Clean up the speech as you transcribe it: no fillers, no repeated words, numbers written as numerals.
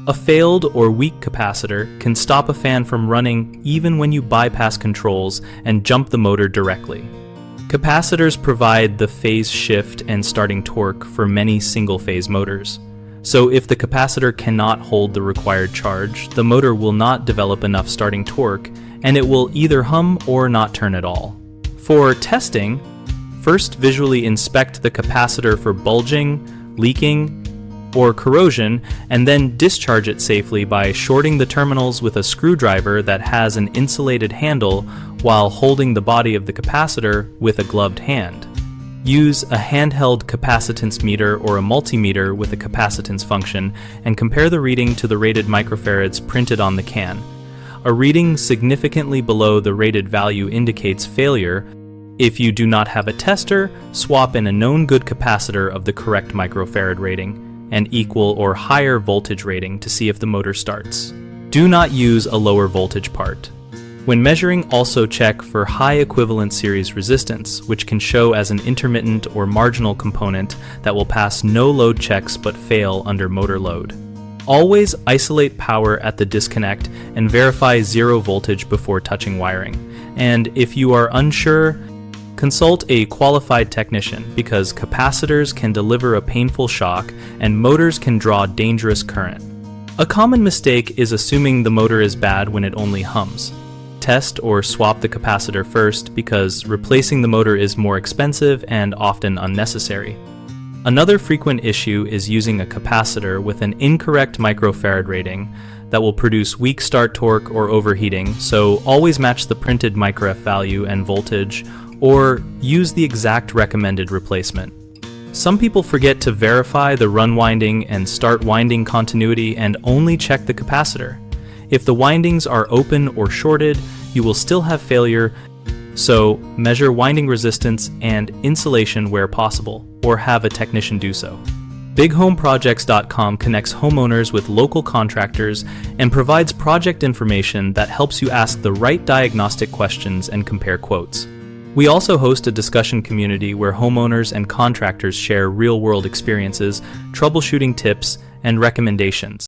A failed or weak capacitor can stop a fan from running even when you bypass controls and jump the motor directly. Capacitors provide the phase shift and starting torque for many single-phase motors. So if the capacitor cannot hold the required charge, the motor will not develop enough starting torque, and it will either hum or not turn at all. For testing, first visually inspect the capacitor for bulging, leaking, or corrosion, and then discharge it safely by shorting the terminals with a screwdriver that has an insulated handle while holding the body of the capacitor with a gloved hand. Use a handheld capacitance meter or a multimeter with a capacitance function and compare the reading to the rated microfarads printed on the can. A reading significantly below the rated value indicates failure. If you do not have a tester, swap in a known good capacitor of the correct microfarad rating and equal or higher voltage rating to see if the motor starts. Do not use a lower voltage part. When measuring, also check for high equivalent series resistance, which can show as an intermittent or marginal component that will pass no load checks but fail under motor load. Always isolate power at the disconnect and verify zero voltage before touching wiring. And if you are unsure, consult a qualified technician because capacitors can deliver a painful shock and motors can draw dangerous current. A common mistake is assuming the motor is bad when it only hums. Test or swap the capacitor first because replacing the motor is more expensive and often unnecessary. Another frequent issue is using a capacitor with an incorrect microfarad rating that will produce weak start torque or overheating, so always match the printed microF value and voltage or use the exact recommended replacement. Some people forget to verify the run winding and start winding continuity and only check the capacitor. If the windings are open or shorted, you will still have failure, so measure winding resistance and insulation where possible, or have a technician do so. BigHomeProjects.com connects homeowners with local contractors and provides project information that helps you ask the right diagnostic questions and compare quotes. We also host a discussion community where homeowners and contractors share real-world experiences, troubleshooting tips, and recommendations.